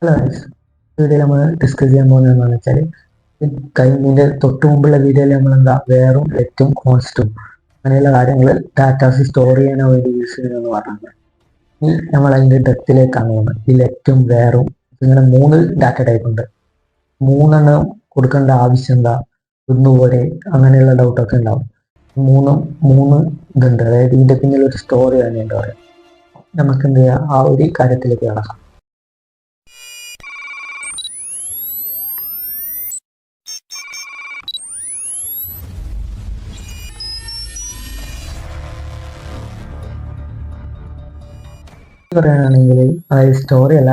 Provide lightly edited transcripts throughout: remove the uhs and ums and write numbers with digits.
Hello guys, വീഡിയോയിൽ നമ്മൾ discuss ചെയ്യാൻ പോകുന്നത് എന്താണെന്ന് വെച്ചാൽ കഴിഞ്ഞതിൻ്റെ തൊട്ട് മുമ്പുള്ള വീഡിയോയിൽ നമ്മൾ എന്താ വേറും ലെറ്റും കോൺസ്റ്റും അങ്ങനെയുള്ള കാര്യങ്ങൾ ഡാറ്റാസ് സ്റ്റോർ ചെയ്യാൻ വേണ്ടി യൂസ് ചെയ്യുന്നതെന്ന് പറഞ്ഞത്. ഇനി നമ്മൾ അതിൻ്റെ ഡെപ്തിലേക്കാണ് പോകുന്നത്. ഈ ലെറ്റും വേറും ഇങ്ങനെ മൂന്ന് ഡാറ്റ ടൈപ്പ് ഉണ്ട്. മൂന്നെണ്ണം കൊടുക്കേണ്ട ആവശ്യം എന്താ, ഒന്നുപോലെ അങ്ങനെയുള്ള ഡൗട്ടൊക്കെ ഉണ്ടാവും. മൂന്നും മൂന്ന് ഇതുണ്ട്, അതായത് ഇതിൻ്റെ പിന്നിൽ ഒരു സ്റ്റോറി തന്നെ ഉണ്ട് പറയാം. നമുക്ക് എന്ത് ചെയ്യാം, ആ ഒരു കാര്യത്തിലേക്ക് കടക്കാം. പറയുകയാണെങ്കിൽ, അതായത് സ്റ്റോറി അല്ല,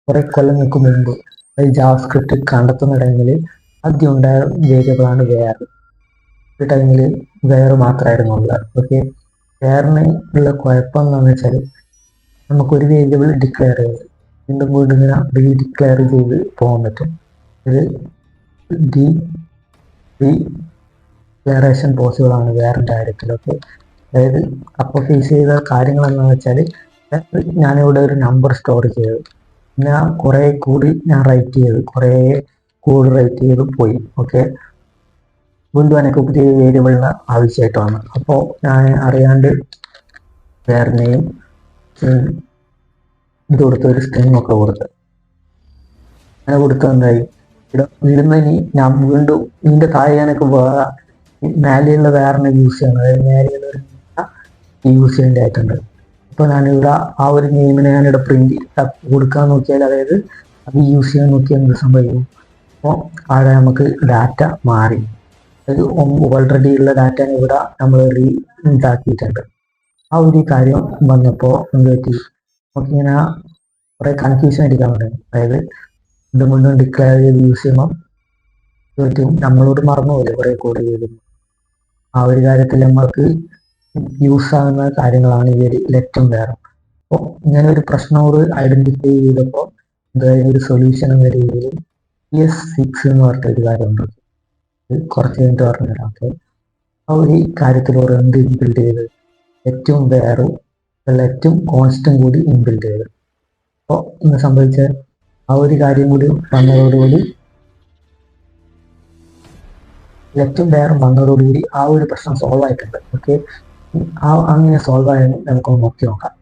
കുറെ കൊല്ലങ്ങൾക്ക് മുമ്പ് അതായത് ജാവാസ്ക്രിപ്റ്റ് കണ്ടെത്തുന്ന ടൈമിൽ ആദ്യം ഉണ്ടായ വേരിയബിളാണ് വേർ. ഈ ടൈമിൽ വേർ മാത്രമായിരുന്നു ഉള്ളത്. ഓക്കെ, വേറിന് ഉള്ള കുഴപ്പം എന്താണെന്ന് വെച്ചാൽ നമുക്കൊരു വേരിയബിൾ ഡിക്ലെയർ ചെയ്ത് വീണ്ടും വീണ്ടും ഇങ്ങനെ റീഡിക്ലെയർ ചെയ്ത് പോകാൻ പറ്റും. ഇത് ഡിക്ലറേഷൻ പോസിബിൾ ആണ് വേറിൻ്റെ കാര്യത്തിലൊക്കെ. അതായത് അപ്പോൾ ഫേസ് ചെയ്ത കാര്യങ്ങൾ എന്താണെന്ന് വെച്ചാൽ, ഞാനിവിടെ ഒരു നമ്പർ സ്റ്റോർ ചെയ്തു, ഞാൻ കുറേ കൂടി ഞാൻ റൈറ്റ് ചെയ്തു, കുറേ കോഡ് റൈറ്റ് ചെയ്ത് പോയി. ഓക്കെ, വീണ്ടും എനിക്ക് പുതിയ വേരിയബിളിന് ആവശ്യമായിട്ട് വന്നു. അപ്പോൾ ഞാൻ അറിയാണ്ട് വേറിനെയും ഇത് കൊടുത്ത് ഒരു സ്ട്രിങ് ഒക്കെ കൊടുത്ത് അങ്ങനെ കൊടുത്ത് എന്തായി, ഇവിടെ ഇടുന്നതിന് ഞാൻ വീണ്ടും ഇതിൻ്റെ താഴെ എനിക്ക് മേലെയുള്ള വേറിനെ യൂസ് ചെയ്യണം. അതായത് മേലെയുള്ള യൂസ് ചെയ്യേണ്ടതായിട്ടുണ്ട്. ഇപ്പോൾ ഞാനിവിടെ ആ ഒരു നെയിമിനെ ഞാനിവിടെ പ്രിന്റ് കൊടുക്കാൻ നോക്കിയാൽ, അതായത് അത് യൂസ് ചെയ്യാൻ നോക്കിയാൽ എന്ത് സംഭവിക്കും, അപ്പോൾ അവിടെ നമുക്ക് ഡാറ്റ മാറി. അതായത് ഓൾറെഡി ഉള്ള ഡാറ്റ ഇവിടെ നമ്മൾ ഇതാക്കിയിട്ടുണ്ട്. ആ ഒരു കാര്യം വന്നപ്പോൾ എന്ത് പറ്റി, നമുക്കിങ്ങനെ കുറേ കൺഫ്യൂഷൻ അടിക്കാൻ തുടങ്ങി. അതായത് ഇത് മുന്നേ ഡിക്ലെയർ ചെയ്ത് യൂസ് ചെയ്യുമ്പോൾ പറ്റും നമ്മളോട് മറന്നുപോലെ കുറേ കോഡ് ചെയ്തു. ആ ഒരു കാര്യത്തിൽ നമ്മൾക്ക് യൂസ് ആകുന്ന കാര്യങ്ങളാണ് ഈ ഒരു ലെറ്റും വേറും. അപ്പോൾ ഇങ്ങനെ ഒരു പ്രശ്നമോട് ഐഡന്റിഫൈ ചെയ്തപ്പോൾ എന്തായാലും ഒരു സൊല്യൂഷൻ എന്ന രീതിയിൽ ES6 എന്ന് പറഞ്ഞ ഒരു കാര്യമുണ്ട്. കുറച്ച് കഴിഞ്ഞിട്ട് പറഞ്ഞുതരാം. ഓക്കെ, ആ ഒരു കാര്യത്തിലൂടെ എന്ത് ഇൻബിൽഡ് ചെയ്ത് ലെറ്റും വേറും ലെറ്റും കോൺസ്റ്റും കൂടി ഇൻബിൽഡ് ചെയ്ത്. അപ്പോൾ ഇന്ന് സംഭവിച്ച ആ ഒരു കാര്യം കൂടി വന്നതോടുകൂടി, ലെറ്റും വേറും വന്നതോടുകൂടി ആ ഒരു പ്രശ്നം സോൾവ് ആയിട്ടുണ്ട്. ഓക്കെ, അങ്ങനെ സോൾവ് ആയെന്ന് നമുക്കൊന്ന് നോക്കി നോക്കാം.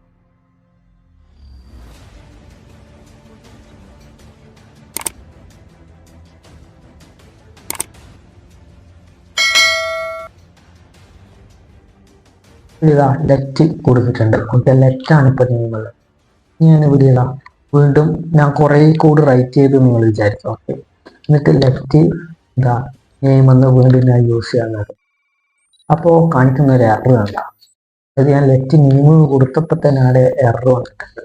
ഇതാ ലെറ്റ് കൊടുത്തിട്ടുണ്ട്. ഓക്കെ, ലെറ്റാണ് ഇപ്പൊ നിങ്ങളുള്ളത്. ഞാൻ ഇവിടെ ഇതാ വീണ്ടും ഞാൻ കുറേ കോഡ് റൈറ്റ് ചെയ്തു നിങ്ങൾ വിചാരിച്ചു. ഓക്കെ, എന്നിട്ട് ലെറ്റ് ഇതാ നെയിം എന്ന് വീണ്ടും ഞാൻ യൂസ് ചെയ്യാറുണ്ട്. അപ്പോൾ കാണിക്കുന്ന ഒരു എറർ കണ്ട, അത് ഞാൻ ലെറ്റ് നെയിം കൊടുത്തപ്പോൾ തന്നെ അവിടെ എറർ വന്നിട്ടുണ്ട്.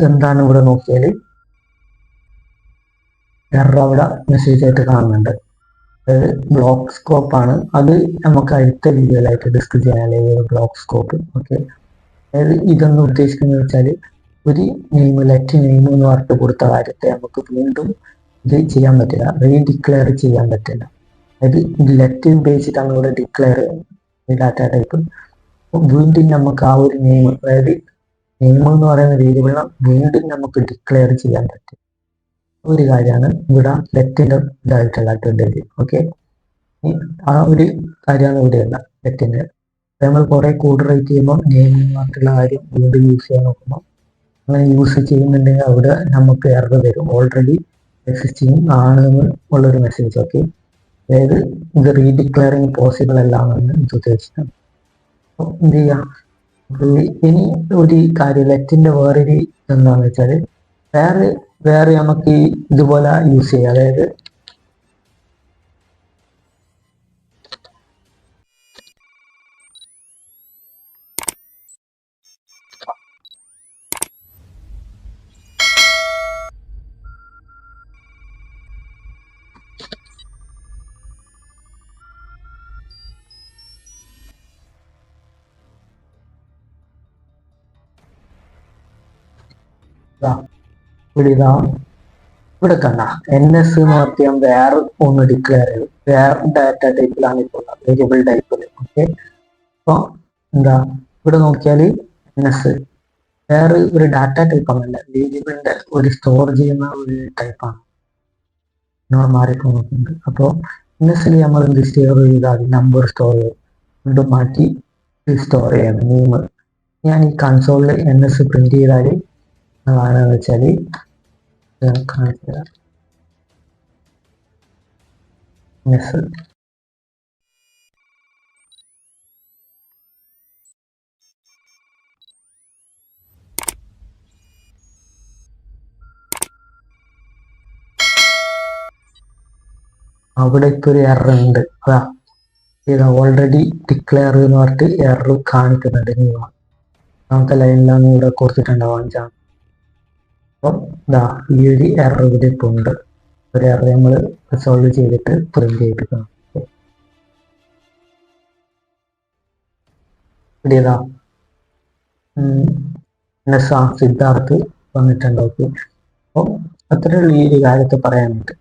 എന്താണ് ഇവിടെ നോക്കിയാൽ എറർ അവിടെ മെസ്സേജ് ആയിട്ട് കാണുന്നുണ്ട്. ബ്ലോക്ക് സ്കോപ്പ് ആണ്. അത് നമുക്ക് അടുത്ത വീഡിയോയിലായിട്ട് ഡിസ്കസ് ചെയ്യാനുള്ള ബ്ലോക്ക് സ്കോപ്പ്. ഓക്കെ, അതായത് ഇതൊന്ന് ഉദ്ദേശിക്കുന്നത് വെച്ചാൽ ഒരു നെയിം ലെറ്റ് നെയിം എന്ന് പറഞ്ഞിട്ട് കൊടുത്ത കാര്യത്തെ നമുക്ക് വീണ്ടും ഇത് ചെയ്യാൻ പറ്റില്ല, റീഡിക്ലെയർ ചെയ്യാൻ പറ്റില്ല. അതായത് ലെറ്റ് ഉപയോഗിച്ചിട്ടാണ് ഇവിടെ ഡിക്ലെയർ ഡാറ്റ ടൈപ്പ്. വീണ്ടും നമുക്ക് ആ ഒരു നെയിം, അതായത് നെയിം എന്ന് പറയുന്ന വേരിയബിളിനെ വീണ്ടും നമുക്ക് ഡിക്ലെയർ ചെയ്യാൻ പറ്റും. ഒരു കാര്യമാണ് ഇവിടെ ലെറ്റിൻ്റെ ഇതായിട്ടുള്ള അഡ്വാൻറ്റേജ്. ഓക്കെ, ആ ഒരു കാര്യമാണ് ഇവിടെയുള്ള ലെറ്റിൻ്റെ. നമ്മൾ കുറേ കോഡ് റൈറ്റ് ചെയ്യുമ്പോൾ നെയിം പറഞ്ഞിട്ടുള്ള കാര്യം വീണ്ടും യൂസ് ചെയ്യാൻ നോക്കുമ്പോൾ അങ്ങനെ യൂസ് ചെയ്യുന്നുണ്ടെങ്കിൽ അവിടെ നമുക്ക് എറർ വരും, ഓൾറെഡി എക്സിസ്റ്റിംഗ് ആണെന്ന് ഉള്ളൊരു മെസ്സേജ്. ഓക്കെ, അതായത് ഇത് റീഡിക്ലെയറിങ് പോസിബിൾ അല്ല എന്നാണ് ഇത് ഉദ്ദേശിച്ചത്. അപ്പോൾ എന്ത് ചെയ്യാം, ഇനി ഒരു കാര്യം ലെറ്റിൻ്റെ വേറൊരു എന്താണെന്ന് വെച്ചാൽ വേറെ വേറെ നമുക്ക് ഇതുപോലെ യൂസ് ചെയ്യാം. അതായത് ഇവിടെ കണ്ട NS എന്ന് പറഞ്ഞാൽ വേറെ ഒന്ന് ഡിക്ലെയർ ചെയ്തു, വേറെ ഡാറ്റ ടൈപ്പിലാണ് ഇപ്പോൾ വേരിയബിൾ ടൈപ്പിൽ. ഓക്കെ, അപ്പോൾ എന്താ ഇവിടെ നോക്കിയാൽ NS വേറെ ഒരു ഡാറ്റ ടൈപ്പ് ഒന്നല്ല, വേരിയബിളിന്റെ ഒരു സ്റ്റോർ ചെയ്യുന്ന ഒരു ടൈപ്പാണ് നമ്മൾ മാറിപ്പോകുന്നുണ്ട്. അപ്പോൾ ഇന്നസെന്റ് നമ്മൾ എന്ത് സ്റ്റോർ ചെയ്താൽ നമ്പർ സ്റ്റോർ ചെയ്യും, വീണ്ടും മാറ്റി സ്റ്റോർ ചെയ്യണം നെയിം. ഞാൻ ഈ കൺസോളിൽ NS പ്രിന്റ് ചെയ്താൽ ആണെന്ന് വെച്ചാൽ കാണിച്ചു തരാം. NS അവിടെ ഇപ്പോൾ ഒരു എറർ ഉണ്ട്. അതാ ഇത് ഓൾറെഡി ഡിക്ലെയർ എന്ന് പറഞ്ഞിട്ട് എറർ കാണിക്കുന്നുണ്ട്. നമുക്ക് ലൈനിലാണ് ഇവിടെ കൊടുത്തിട്ടുണ്ടാവാൻ ചാൻസ്. അപ്പം ഇതാ ഈ ഒരു എറർ ഇവിടെ ഇപ്പോൾ ഉണ്ട്. ഒരു എറർ നമ്മൾ റിസോൾവ് ചെയ്തിട്ട് പ്രിന്റ് ചെയ്യിപ്പിക്കണം. ഇവിടെ ഇതാ സിദ്ധാർത്ഥ് വന്നിട്ടുണ്ട്. ഓക്കെ, അപ്പം അത്രയുള്ള ഈ ഒരു കാര്യത്തെ പറയാനായിട്ട്.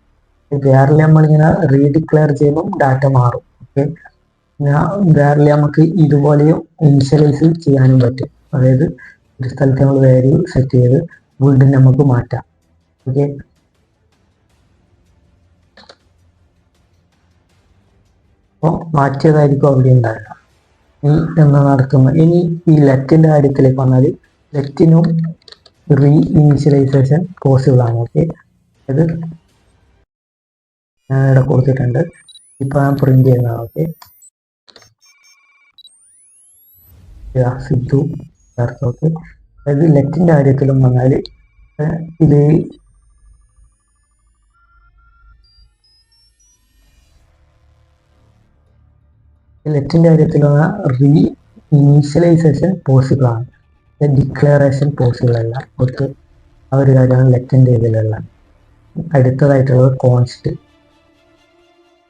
വേറെ നമ്മളിങ്ങനെ റീഡിക്ലെയർ ചെയ്യുമ്പോൾ ഡാറ്റ മാറും. ഓക്കെ, വേറെ നമുക്ക് ഇതുപോലെയും ഇനിഷ്യലൈസ് ചെയ്യാനും പറ്റും. അതായത് ഒരു സ്ഥലത്ത് നമ്മൾ വാല്യൂ സെറ്റ് ചെയ്ത് വീണ്ടും നമുക്ക് മാറ്റാം. ഓക്കെ, അപ്പോൾ മാറ്റിയതായിരിക്കും അവിടെ ഉണ്ടാകുക. എന്ന് നടക്കുന്ന ഇനി ഈ ലെറ്റിന്റെ കാര്യത്തിലേക്ക് വന്നാൽ ലെറ്റിനും റീ ഇനീഷ്യലൈസേഷൻ പോസിബിൾ ആണ്. ഓക്കെ, അത് ഞാൻ ഇവിടെ കൊടുത്തിട്ടുണ്ട്. ഇപ്പൊ ഞാൻ പ്രിന്റ് ചെയ്യുന്നതാണ്. ഓക്കെ, സിദ്ധു ചേർത്ത്. ഓക്കെ, അതായത് ലെറ്റിന്റെ കാര്യത്തിലും വന്നാൽ ഇത് ലെറ്റിന്റെ കാര്യത്തിലുള്ള റീ ഇനീഷ്യലൈസേഷൻ പോസിബിൾ ആണ്, ഡിക്ലറേഷൻ പോസിബിൾ അല്ല. ഓക്കെ, ആ ഒരു കാര്യമാണ് ലെറ്റിന്റെ ഇതിലുള്ള. അടുത്തതായിട്ടുള്ളത് കോൺസ്റ്റ്.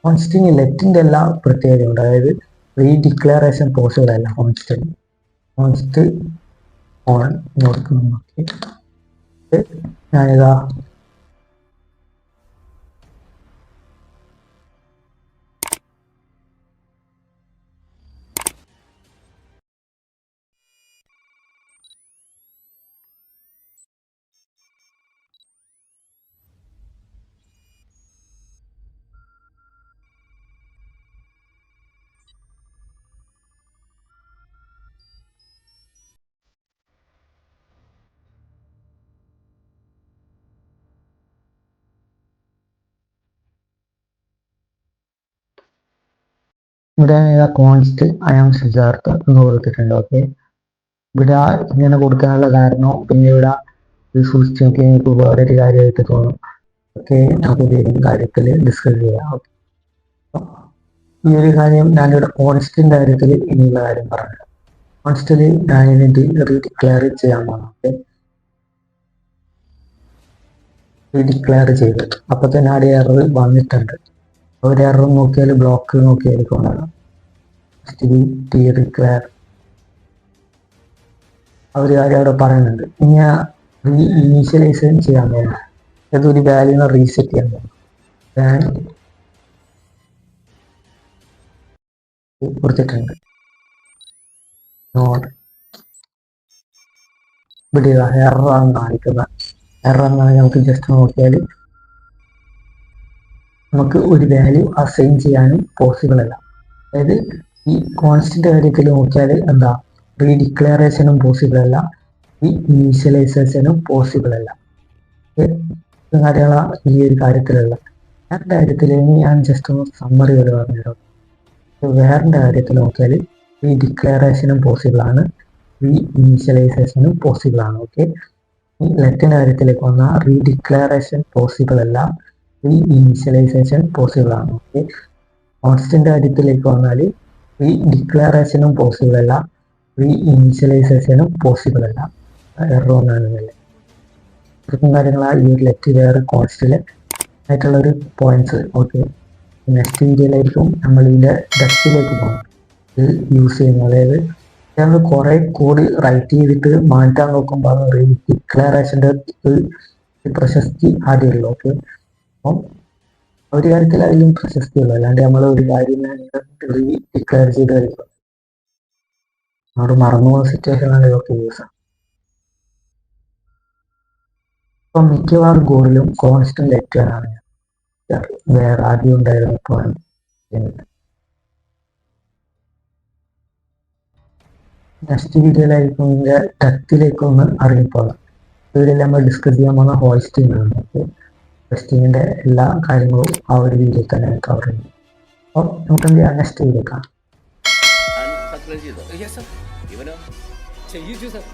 കോൺസ്റ്റിന് ലെറ്റിന്റെ എല്ലാ പ്രത്യേകതയുണ്ട്. അതായത് റീ ഡിക്ലറേഷൻ പോസിബിൾ അല്ല കോൺസ്റ്റിന്. കോൺസ്റ്റ് ഓൺ നോക്കുന്നു. ഓക്കെ, ഞാനിതാ ഇവിടെ കോൺസ്റ്റ് ഐ ആം സിദ്ധാർത്ഥ എന്ന് കൊടുത്തിട്ടുണ്ട്. ഓക്കെ, ഇവിടെ ഇങ്ങനെ കൊടുക്കാനുള്ള കാരണം പിന്നെ ഇവിടെ സൂക്ഷിച്ച് നോക്കി എനിക്ക് വേറൊരു കാര്യമായിട്ട് തോന്നും. ഓക്കെ, നമുക്ക് ഏതെങ്കിലും കാര്യത്തിൽ ഡിസ്കസ് ചെയ്യാം. ഓക്കെ, ഈ ഒരു കാര്യം ഞാനിവിടെ കോൺസ്റ്റിന്റെ കാര്യത്തിൽ ഇനിയുള്ള കാര്യം പറഞ്ഞു. കോൺസ്റ്റില് ഞാൻ റീഡിക്ലെയർ ചെയ്യാൻ പോകണം. ഓക്കെ, റീഡിക്ലെയർ ചെയ്ത് അപ്പൊ തന്നെ അവിടെ എറർ വന്നിട്ടുണ്ട്. ഒരു എറർ നോക്കിയാൽ ബ്ലോക്ക് നോക്കിയായിരിക്കും ഉണ്ടാകും. ഡിക്ലെയർ ആ ഒരു കാര്യം അവിടെ പറയുന്നുണ്ട്. ഇനി റീ ഇനീഷ്യലൈസേഷൻ ചെയ്യാൻ പോകുന്നത് ഏതൊരു വാല്യൂനെ റീസെറ്റ് ചെയ്യാൻ പോകുന്നു. കൊടുത്തിട്ടുണ്ട് നോട്ട്. ഇവിടെ എററാണ് കാണിക്കുന്നത്. എറർ എന്നാണ് നമുക്ക് ജസ്റ്റ് നോക്കിയാൽ നമുക്ക് ഒരു വാല്യൂ അസൈൻ ചെയ്യാനും പോസിബിൾ അല്ല. അതായത് ഈ കോൺസ്റ്റന്റ് കാര്യത്തിൽ നോക്കിയാൽ എന്താ റീഡിക്ലറേഷനും പോസിബിൾ അല്ല, ഈ ഇനീഷ്യലൈസേഷനും പോസിബിൾ അല്ല. കാര്യങ്ങളാണ് ഈ ഒരു കാര്യത്തിലുള്ള. വേറെ കാര്യത്തിൽ ഞാൻ ജസ്റ്റ് ഒന്ന് സമ്മറി പോലെ പറഞ്ഞുതരാം. വേറെ കാര്യത്തിൽ നോക്കിയാൽ ഈ ഡിക്ലറേഷനും പോസിബിൾ ആണ്, ഈ ഇനീഷ്യലൈസേഷനും പോസിബിൾ ആണ്. ഓക്കെ, ഈ ലെറ്റിന്റെ കാര്യത്തിലേക്ക് വന്നാൽ റീഡിക്ലറേഷൻ പോസിബിൾ അല്ല, ഈ ഇനീഷ്യലൈസേഷൻ പോസിബിൾ ആണ്. ഓക്കെ, കോൺസ്റ്റന്റ് കാര്യത്തിലേക്ക് വന്നാൽ ഈ ഡിക്ലറേഷനും പോസിബിൾ അല്ല, ഈ ഇനീഷ്യലൈസേഷനും പോസിബിൾ അല്ല. എറർ ഒന്നാണെന്നല്ലേ ഇത്രയും കാര്യങ്ങളാണ് ഈ ഒരു ലെറ്റ് വേറെ കോൺസ്റ്റില് ആയിട്ടുള്ള ഒരു പോയിന്റ്സ്. ഓക്കെ, നെക്സ്റ്റ് വീഡിയോയിലായിരിക്കും നമ്മൾ ഇതിന്റെ ഡെപ്തിലേക്ക് പോകണം ഇത് യൂസ് ചെയ്യുന്നത്. അതായത് ഞങ്ങൾ കുറെ കോഡ് റൈറ്റ് ചെയ്തിട്ട് മാറ്റാൻ നോക്കുമ്പോൾ ഡിക്ലറേഷൻ്റെ പ്രശസ്തി ആദ്യമുള്ളൂ. ഓക്കെ, അപ്പം ഒരു കാര്യത്തിൽ അതിലും പ്രശസ്തി ഉള്ളൂ. അല്ലാണ്ട് നമ്മൾ ഒരു കാര്യം ഡിക്ലെയർ ചെയ്ത് കഴിക്കും അവിടെ മറന്നു പോകുന്ന സിറ്റുവേഷനാണ് ഇതൊക്കെ യൂസ്. ഇപ്പം മിക്കവാറും കോഡിലും കോൺസ്റ്റന്റ് ലെറ്ററാണ് വേറെ ആദ്യം ഉണ്ടായിരുന്നപ്പോൾ. നെക്സ്റ്റ് വീഡിയോയിലായിരിക്കും ഇതിൻ്റെ ഡെപ്തിലേക്കൊന്ന് അറിയപ്പോകാം. വീഡിയോയിൽ നമ്മൾ ഡിസ്കസ് ചെയ്യാൻ പോകുന്ന ഹോസ്റ്റിംഗ് ആണ്. ഹോസ്റ്റിങ്ങിൻ്റെ എല്ലാ കാര്യങ്ങളും ആ ഒരു വീഡിയോയിൽ തന്നെ കവർ ചെയ്യും. അപ്പോൾ നമുക്ക് എന്ത് ചെയ്യാം, നെക്സ്റ്റ് വീഡിയോ കാണാം. സബ്സ്ക്രൈബ് ചെയ്തോ? Yes sir. ഇവനോ? ചെയ്യിച്ചു സർ.